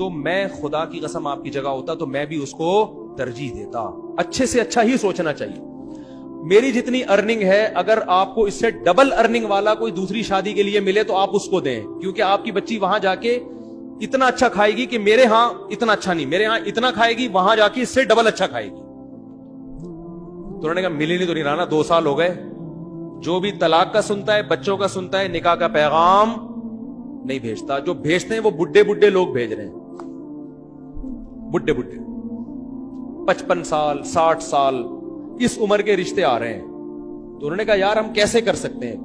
تو میں خدا کی قسم آپ کی جگہ ہوتا تو میں بھی اس کو ترجیح دیتا. اچھے سے اچھا ہی سوچنا چاہیے. میری جتنی ارننگ ہے اگر آپ کو اس سے ڈبل ارننگ والا کوئی دوسری شادی کے لیے ملے تو آپ اس کو دیں, کیونکہ آپ کی بچی وہاں جا کے اتنا اچھا کھائے گی کہ میرے ہاں اتنا اچھا نہیں, میرے ہاں اتنا کھائے گی, وہاں جا کے اس سے ڈبل اچھا کھائے گی. تو انہوں نے کہا ملی نہیں تو نہیں رہا, 2 سال ہو گئے. جو بھی طلاق کا سنتا ہے, بچوں کا سنتا ہے, نکاح کا پیغام نہیں بھیجتا. جو بھیجتے ہیں وہ بڈھے بڈھے لوگ بھیج رہے ہیں, بڈھے بڈھے 55 سال 60 سال اس عمر کے رشتے آ رہے ہیں. تو انہوں نے کہا یار ہم کیسے کر سکتے ہیں,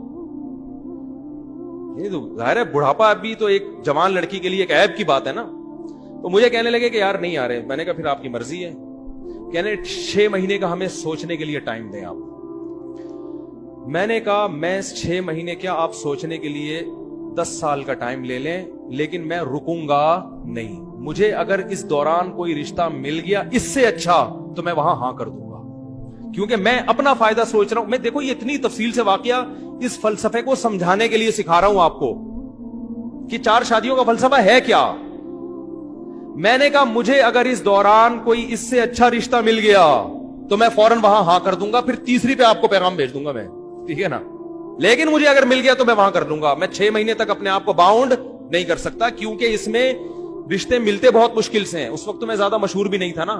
یہ تو ظاہر ہے بڑھاپا ابھی تو ایک جوان لڑکی کے لیے ایک عیب کی بات ہے نا. تو مجھے کہنے لگے کہ یار نہیں آ رہے. میں نے کہا پھر آپ کی مرضی ہے. کہنے 6 مہینے کا ہمیں سوچنے کے لیے ٹائم دیں آپ. میں نے کہا میں 6 مہینے کیا, آپ سوچنے کے لیے 10 سال کا ٹائم لے لیں, لیکن میں رکوں گا نہیں. مجھے اگر اس دوران کوئی رشتہ مل گیا اس سے اچھا تو میں وہاں ہاں کر دوں گا, کیونکہ میں اپنا فائدہ سوچ رہا ہوں. میں دیکھو یہ اتنی تفصیل سے واقعہ اس فلسفے کو سمجھانے کے لیے سکھا رہا ہوں آپ کو کہ 4 شادیوں کا فلسفہ ہے کیا. میں نے کہا مجھے اگر اس دوران کوئی اس سے اچھا رشتہ مل گیا تو میں فوراً وہاں ہاں کر دوں گا, پھر تیسری پہ آپ کو پیغام بھیج دوں گا میں, ٹھیک ہے نا. لیکن مجھے اگر مل گیا تو میں وہاں کر دوں گا. میں 6 مہینے تک اپنے آپ کو باؤنڈ نہیں کر سکتا, کیونکہ اس میں رشتے ملتے بہت مشکل سے ہیں. اس وقت تو میں زیادہ مشہور بھی نہیں تھا نا.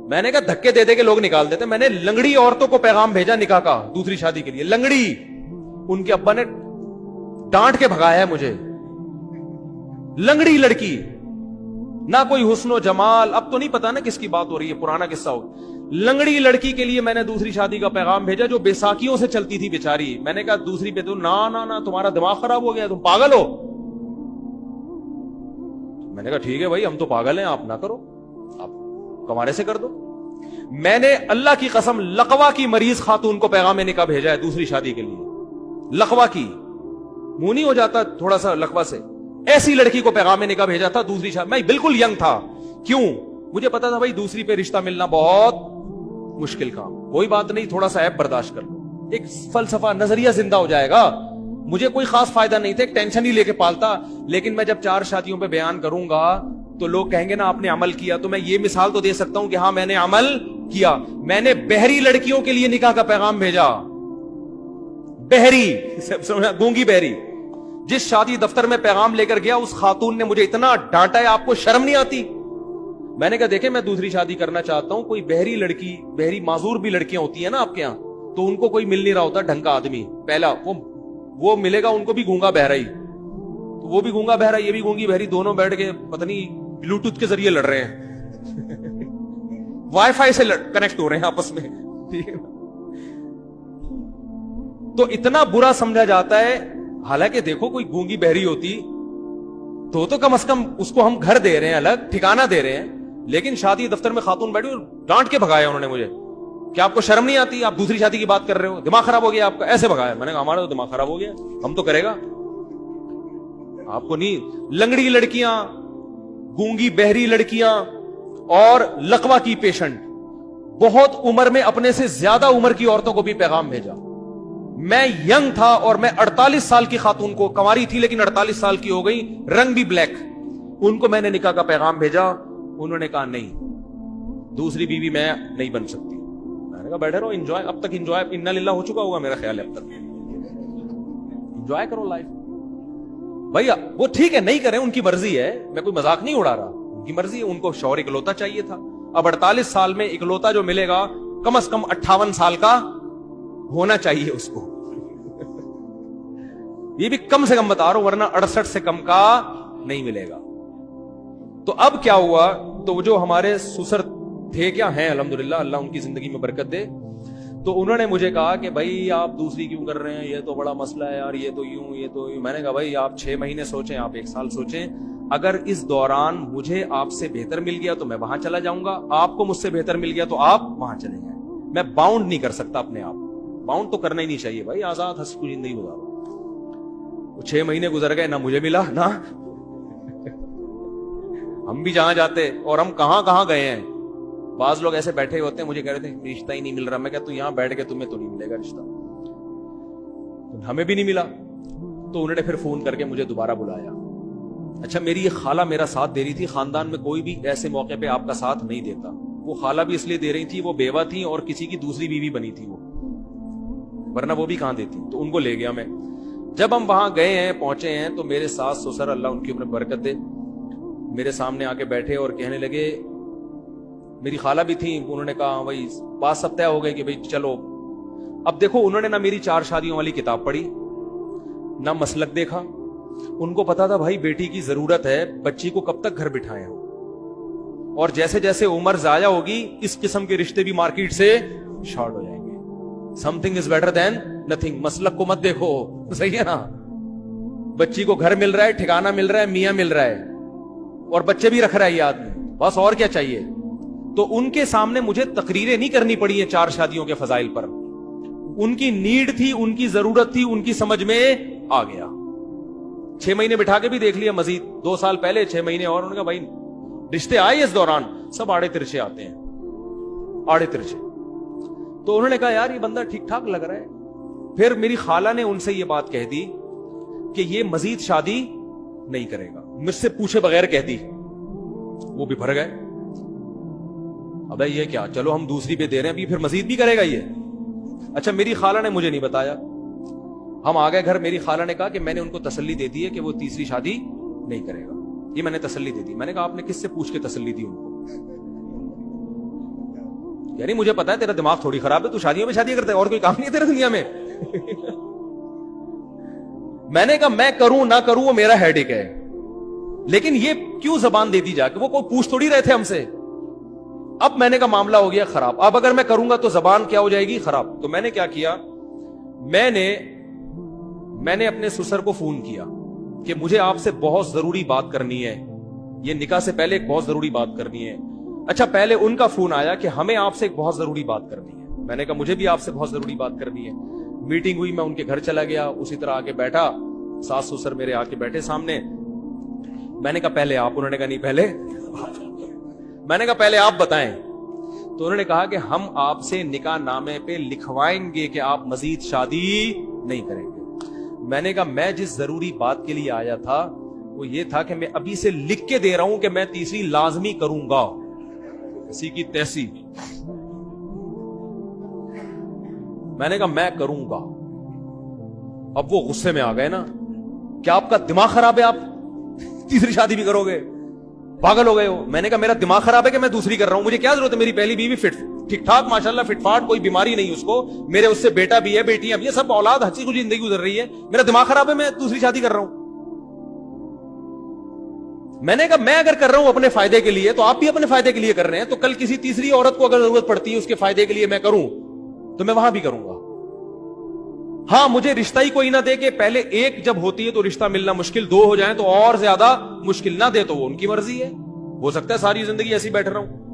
میں نے کہا دھکے دے دے کے لوگ نکال دیتے. میں نے لنگڑی عورتوں کو پیغام بھیجا نکاح کا دوسری شادی کے لیے, لنگڑی. ان کے ابا نے ڈانٹ کے بھگایا ہے مجھے. لنگڑی لڑکی, نہ کوئی حسن و جمال, اب تو نہیں پتا نا کس کی بات ہو رہی ہے, پرانا قصہ ہو. لنگڑی لڑکی کے لیے میں نے دوسری شادی کا پیغام بھیجا جو بیساکھیوں سے چلتی تھی بیچاری. میں نے کہا دوسری پہ تو نا تمہارا دماغ خراب ہو گیا, تم پاگل ہو. میں نے کہا ٹھیک ہے بھائی ہم تو پاگل ہیں, آپ نہ کرو, آپ کمارے سے کر دو. میں نے اللہ کی قسم لقوا کی مریض خاتون کو پیغام نکاح بھیجا ہے دوسری شادی کے لیے. لقوا کی, منہ نہیں ہو جاتا تھوڑا سا لقوا سے, ایسی لڑکی کو پیغام نکاح بھیجا تھا دوسری شادی. میں بالکل ینگ تھا, کیوں, مجھے پتا تھا بھائی دوسری پہ رشتہ ملنا بہت مشکل کام. کوئی بات نہیں, تھوڑا سا ایپ برداشت کر لو, ایک فلسفہ نظریہ زندہ ہو جائے گا. مجھے کوئی خاص فائدہ نہیں تھا, ایک ٹینشن ہی لے کے پالتا. لیکن میں جب 4 شادیوں پہ بیان کروں گا تو لوگ کہیں گے نا آپ نے عمل کیا. تو میں یہ مثال تو دے سکتا ہوں کہ ہاں میں نے عمل کیا. میں نے بہری لڑکیوں کے لیے نکاح کا پیغام بھیجا. بہری, گونگی بہری. جس شادی دفتر میں پیغام لے کر گیا اس خاتون نے مجھے اتنا ڈانٹا ہے, آپ کو شرم نہیں آتی. میں نے کہا دیکھیں میں دوسری شادی کرنا چاہتا ہوں, کوئی بہری لڑکی, بہری معذور بھی لڑکیاں ہوتی ہیں نا آپ کے یہاں, تو ان کو کوئی مل نہیں رہا ہوتا ڈھنگ کا آدمی. پہلا وہ ملے گا ان کو بھی گونگا بہرا ہی, تو وہ بھی گونگا بہرا یہ بھی گونگی بہری, دونوں بیٹھ کے پتہ نہیں بلوٹوتھ کے ذریعے لڑ رہے ہیں, وائی فائی سے کنیکٹ ہو رہے ہیں آپس میں, ٹھیک ہے نا. تو اتنا برا سمجھا جاتا ہے. حالانکہ دیکھو کوئی گونگی بہری ہوتی تو کم از کم اس کو ہم گھر دے رہے ہیں, الگ ٹھکانہ دے رہے ہیں. لیکن شادی دفتر میں خاتون بیٹھی اور ڈانٹ کے بھگایا انہوں نے مجھے. کیا آپ کو شرم نہیں آتی, آپ دوسری شادی کی بات کر رہے ہو, دماغ خراب ہو گیا آپ کا, ایسے بھگایا. میں نے کہا ہمارا تو دماغ خراب ہو گیا, ہم تو کرے گا, آپ کو نہیں. لنگڑی لڑکیاں, گونگی بہری لڑکیاں اور لقوا کی پیشنٹ, بہت عمر میں اپنے سے زیادہ عمر کی عورتوں کو بھی پیغام بھیجا. میں ینگ تھا اور میں 48 سال کی خاتون کو, کنواری تھی لیکن 48 سال کی ہو گئی, رنگ بھی بلیک, ان کو میں نے نکاح کا پیغام بھیجا. انہوں نے کہا نہیں, دوسری بیوی میں نہیں بن سکتی. میں نے کہا بیٹھے رہو, انجوائے, اب تک انجوائے انا للہ ہو چکا ہوگا میرا خیال ہے, اب تک انجوائے کرو لائف. بھائی وہ ٹھیک ہے نہیں کریں, ان کی مرضی ہے, میں کوئی مذاق نہیں اڑا رہا, ان کی مرضی ہے. ان کو شوہر اکلوتا چاہیے تھا. اب 48 سال میں اکلوتا جو ملے گا کم از کم 58 سال کا ہونا چاہیے اس کو. یہ بھی کم سے کم بتا رہا ہوں, ورنہ 68 سے کم کا نہیں ملے گا. تو اب کیا ہوا, تو جو ہمارے سسر تھے, کیا ہیں الحمدللہ, اللہ ان کی زندگی میں برکت دے, تو انہوں نے مجھے کہا کہ بھائی آپ دوسری کیوں کر رہے ہیں, یہ تو بڑا مسئلہ ہے یار, یہ تو یوں یہ تو یوں. میں نے کہا بھائی آپ 6 مہینے سوچیں, آپ 1 سال سوچیں, اگر اس دوران مجھے آپ سے بہتر مل گیا تو میں وہاں چلا جاؤں گا, آپ کو مجھ سے بہتر مل گیا تو آپ وہاں چلے جائیں. میں باؤنڈ نہیں کر سکتا اپنے آپ, باؤنڈ تو کرنا ہی نہیں چاہیے بھائی, آزاد ہنس کی زندگی گزارو. 6 مہینے گزر گئے, نہ مجھے ملا نہ ہم بھی جہاں جاتے, اور ہم کہاں کہاں گئے ہیں. بعض لوگ ایسے بیٹھے ہوتے ہیں, مجھے کہہ رہے تھے رشتہ ہی نہیں مل رہا. میں کہتا ہوں یہاں بیٹھ کے تمہیں تو نہیں ملے گا رشتہ, ہمیں بھی نہیں ملا. تو انہوں نے پھر فون کر کے مجھے دوبارہ بلایا, اچھا میری یہ خالہ میرا ساتھ دے رہی تھی, خاندان میں کوئی بھی ایسے موقع پہ آپ کا ساتھ نہیں دیتا. وہ خالہ بھی اس لیے دے رہی تھی, وہ بیوہ تھی اور کسی کی دوسری بیوی بنی تھی وہ, ورنہ وہ بھی کہاں دیتی. تو ان کو لے گیا میں. جب ہم وہاں گئے ہیں, پہنچے ہیں, تو میرے ساس سسر, اللہ ان کی عمر برکت دے, میرے سامنے آ کے بیٹھے اور کہنے لگے, میری خالہ بھی تھی, انہوں نے کہا بھائی بات سب طے ہو گئے کہ بھائی چلو. اب دیکھو انہوں نے نہ میری 4 شادیوں والی کتاب پڑھی, نہ مسلک دیکھا. ان کو پتا تھا بھائی بیٹی کی ضرورت ہے, بچی کو کب تک گھر بٹھائے ہو, اور جیسے جیسے عمر ضائع ہوگی اس قسم کے رشتے بھی مارکیٹ سے شارٹ ہو جائیں گے. Some thing is better than nothing. مسلک کو مت دیکھو, صحیح ہے نا. بچی کو گھر مل رہا ہے, ٹھکانہ مل رہا ہے, میاں مل رہا ہے, اور بچے بھی رکھ رہا ہے یہ آدمی, بس اور کیا چاہیے. تو ان کے سامنے مجھے تقریریں نہیں کرنی پڑی ہیں 4 شادیوں کے فضائل پر. ان کی نیڈ تھی, ان کی ضرورت تھی, ان کی سمجھ میں آ گیا. 6 مہینے بٹھا کے بھی دیکھ لیا مزید, 2 سال پہلے 6 مہینے اور. انہوں نے کہا بھائی رشتے آئے اس دوران سب آڑے ترچے آتے ہیں, آڑے ترچے. تو انہوں نے کہا یار یہ بندہ ٹھیک ٹھاک لگ رہا ہے. پھر میری خالہ نے ان سے یہ بات کہہ دی کہ یہ مزید شادی نہیں کرے گا, مجھ سے پوچھے بغیر کہہ دی. وہ بھی بھر گئے, ابے یہ کیا, چلو ہم دوسری پہ دے رہے ہیں, ابھی پھر مزید بھی کرے گا یہ. اچھا میری خالہ نے مجھے نہیں بتایا. ہم آ گئے گھر, میری خالہ نے کہا کہ میں نے ان کو تسلی دے دی ہے کہ وہ تیسری شادی نہیں کرے گا. یہ میں نے تسلی دے دی. میں نے کہا آپ نے کس سے پوچھ کے تسلی دی ان کو؟ یعنی مجھے پتا ہے تیرا دماغ تھوڑی خراب ہے, تو شادیوں میں شادی کرتا ہے, اور کوئی کام نہیں ہے تیرے دنیا میں. میں نے کہا میں کروں نہ کروں وہ میرا ہیڈیک ہے, لیکن یہ کیوں زبان دے دی جا کے, وہ کوئی پوچھ تھوڑی رہے تھے ہم سے. اب میں نے کہا معاملہ ہو گیا خراب, اب اگر میں کروں گا تو زبان کیا ہو جائے گی, خراب. تو میں نے کیا کیا, میں نے اپنے سسر کو فون کیا کہ مجھے آپ سے بہت ضروری بات کرنی ہے, یہ نکاح سے پہلے ایک بہت ضروری بات کرنی ہے. اچھا پہلے ان کا فون آیا کہ ہمیں آپ سے ایک بہت ضروری بات کرنی ہے. میں نے کہا مجھے بھی آپ سے بہت ضروری بات کرنی ہے. میٹنگ ہوئی, میں ان کے گھر چلا گیا, اسی طرح آ کے بیٹھا, ساس سسر میرے آ کے بیٹھے سامنے. میں نے کہا پہلے آپ, انہوں نے کہا نہیں پہلے. میں نے کہا پہلے آپ بتائیں. تو انہوں نے کہا کہ ہم آپ سے نکاح نامے پہ لکھوائیں گے کہ آپ مزید شادی نہیں کریں گے. میں نے کہا میں جس ضروری بات کے لیے آیا تھا وہ یہ تھا کہ میں ابھی سے لکھ کے دے رہا ہوں کہ میں تیسری لازمی کروں گا, کسی کی تیسی. میں نے کہا میں کروں گا. اب وہ غصے میں آ گئے نا, کیا آپ کا دماغ خراب ہے, آپ تیسری شادی بھی کرو گے, پاگل ہو گئے ہو. میں نے کہا میرا دماغ خراب ہے کہ میں دوسری کر رہا ہوں, مجھے کیا ضرورت ہے, میری پہلی بیوی فٹ ٹھیک ٹھاک ماشاءاللہ فٹ فاٹ, کوئی بیماری نہیں اس کو, میرے اس سے بیٹا بھی ہے, بیٹیاں بھی ہے, سب اولاد ہنسی خوشی زندگی گزر رہی ہے. میرا دماغ خراب ہے, میں دوسری شادی کر رہا ہوں. میں نے کہا میں اگر کر رہا ہوں اپنے فائدے کے لیے تو آپ بھی اپنے فائدے کے لیے کر رہے ہیں, تو کل کسی تیسری عورت کو اگر ضرورت پڑتی ہے اس کے فائدے کے لیے میں کروں تو میں وہاں بھی کروں گا. ہاں مجھے رشتہ ہی کوئی نہ دے کہ پہلے ایک جب ہوتی ہے تو رشتہ ملنا مشکل, 2 ہو جائیں تو اور زیادہ مشکل, نہ دے تو وہ ان کی مرضی ہے, ہو سکتا ہے ساری زندگی ایسی بیٹھ رہا ہوں.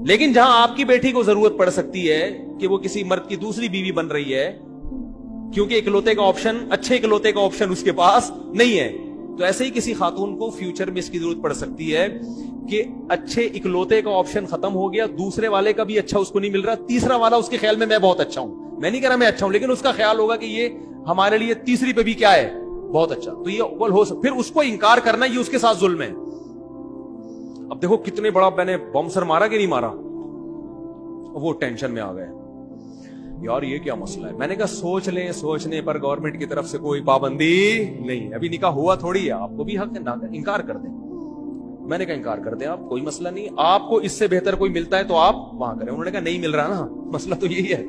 لیکن جہاں آپ کی بیٹی کو ضرورت پڑ سکتی ہے کہ وہ کسی مرد کی دوسری بیوی بن رہی ہے کیونکہ اکلوتے کا آپشن, اچھے اکلوتے کا آپشن اس کے پاس نہیں ہے, تو ایسے ہی کسی خاتون کو فیوچر میں اس کی ضرورت پڑ سکتی ہے کہ اچھے اکلوتے کا آپشن ختم ہو گیا, دوسرے والے کا بھی اچھا اس کو نہیں مل رہا, تیسرا والا اس کے خیال میں بہت اچھا ہوں. میں نہیں کہہ رہا میں اچھا ہوں, لیکن اس کا خیال ہوگا کہ یہ ہمارے لیے تیسری پہ بھی کیا ہے, بہت اچھا. تو یہ اول ہو پھر اس کو انکار کرنا یہ اس کے ساتھ ظلم ہے. اب دیکھو کتنے بڑا میں نے بم سر مارا کہ نہیں مارا, وہ ٹینشن میں آ گئے یار یہ کیا مسئلہ ہے. میں نے کہا سوچ لیں, سوچنے پر گورنمنٹ کی طرف سے کوئی پابندی نہیں ہے, ابھی نکاح ہوا تھوڑی ہے, آپ کو بھی حق ہے نہ انکار کر دیں. میں نے کہا انکار کر دیں آپ, کوئی مسئلہ نہیں, آپ کو اس سے بہتر کوئی ملتا ہے تو آپ وہاں کریں. انہوں نے کہا نہیں مل رہا نا, مسئلہ تو یہی ہے,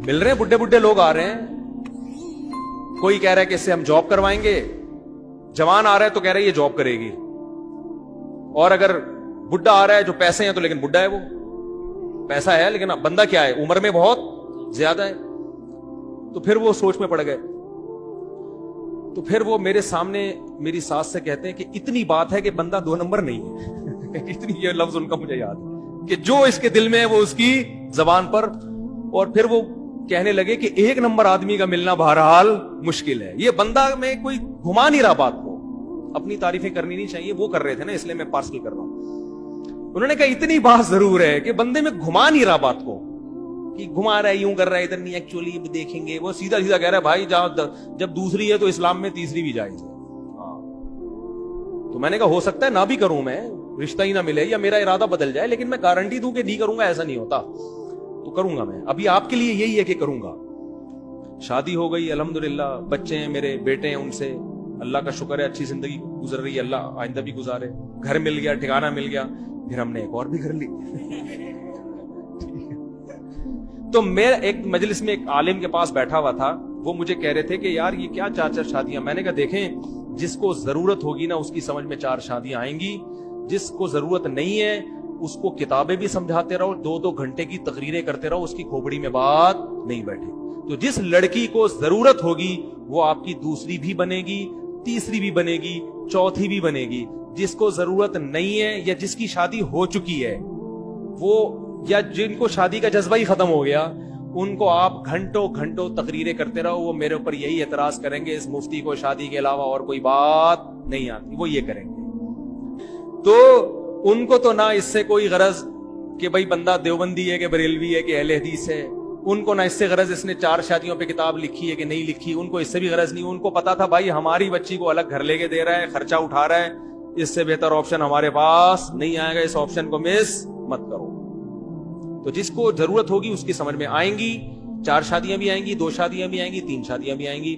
مل رہے ہیں بڈھے بڈھے لوگ آ رہے ہیں, کوئی کہہ رہا ہے کہ اس سے ہم جاب کروائیں گے, جوان آ رہا ہے تو کہہ رہا ہے یہ جاب کرے گی, اور اگر بڈھا آ رہا ہے جو پیسے ہیں تو لیکن بڈھا ہے, وہ پیسہ ہے لیکن بندہ کیا ہے, عمر میں بہت زیادہ ہے. تو پھر وہ سوچ میں پڑ گئے. تو پھر وہ میرے سامنے میری ساس سے کہتے ہیں کہ اتنی بات ہے کہ بندہ 2 نمبر نہیں ہے. اتنی, یہ لفظ ان کا مجھے یاد ہے کہ جو اس کے دل میں ہے وہ اس کی زبان پر. اور پھر وہ کہنے لگے کہ 1 نمبر آدمی کا ملنا بہرحال مشکل ہے, یہ بندہ میں کوئی گھما نہیں رہا بات کو, اپنی تعریفیں کرنی نہیں چاہیے, وہ کر رہے تھے نا اس لیے میں پارسل کر رہا ہوں. انہوں نے کہا اتنی بات ضرور ہے کہ بندے میں گھما نہیں رہا بات کو, کہ گھما رہا ہے یوں کر رہا ہے, ادھر نہیں, ایکچولی دیکھیں گے, وہ سیدھا سیدھا کہہ رہا ہے بھائی جب دوسری ہے تو اسلام میں تیسری بھی جائز ہے. تو میں نے کہا ہو سکتا ہے نہ بھی کروں میں, رشتہ ہی نہ ملے یا میرا ارادہ بدل جائے, لیکن میں گارنٹی دوں کہ نہیں کروں گا, ایسا نہیں ہوتا. تو کروں گا میں. ابھی آپ کے لیے یہی ہے کہ کروں گا. شادی ہو گئی الحمدللہ, بچے ہیں میرے, بیٹے ہیں, ان سے اللہ کا شکر ہے اچھی زندگی گزر رہی ہے, اللہ آئندہ بھی گزارے. گھر مل گیا, ٹھکانہ مل گیا, پھر ہم نے ایک اور بھی گھر لی. تو میں ایک مجلس میں ایک عالم کے پاس بیٹھا ہوا تھا, وہ مجھے کہہ رہے تھے کہ یار یہ کیا 4 شادیاں. میں نے کہا دیکھیں, جس کو ضرورت ہوگی نا اس کی سمجھ میں 4 شادیاں آئیں گی, جس کو ضرورت نہیں ہے اس کو کتابیں بھی سمجھاتے رہو, 2 گھنٹے کی تقریریں کرتے رہو, اس کی کھوپڑی میں بات نہیں بیٹھے. تو جس لڑکی کو ضرورت ہوگی وہ آپ کی دوسری بھی بنے گی, تیسری بھی بنے گی, چوتھی بھی بنے گی. جس کو ضرورت نہیں ہے یا جس کی شادی ہو چکی ہے وہ, یا جن کو شادی کا جذبہ ہی ختم ہو گیا, ان کو آپ گھنٹوں تقریریں کرتے رہو, وہ میرے اوپر یہی اعتراض کریں گے اس مفتی کو شادی کے علاوہ اور کوئی بات نہیں آتی, وہ یہ کریں گے. تو ان کو تو نہ اس سے کوئی غرض کہ بھائی بندہ دیوبندی ہے کہ بریلوی ہے کہ اہل حدیث ہے, ان کو نہ اس سے غرض اس نے 4 شادیوں پہ کتاب لکھی ہے کہ نہیں لکھی, ان کو اس سے بھی غرض نہیں. ان کو پتا تھا بھائی ہماری بچی کو الگ گھر لے کے دے رہا ہے, خرچہ اٹھا رہا ہے, اس سے بہتر آپشن ہمارے پاس نہیں آئے گا, اس آپشن کو مس مت کرو. تو جس کو ضرورت ہوگی اس کی سمجھ میں آئیں گی, 4 شادیاں بھی آئیں گی, 2 شادیاں بھی آئیں گی, 3 شادیاں بھی آئیں گی.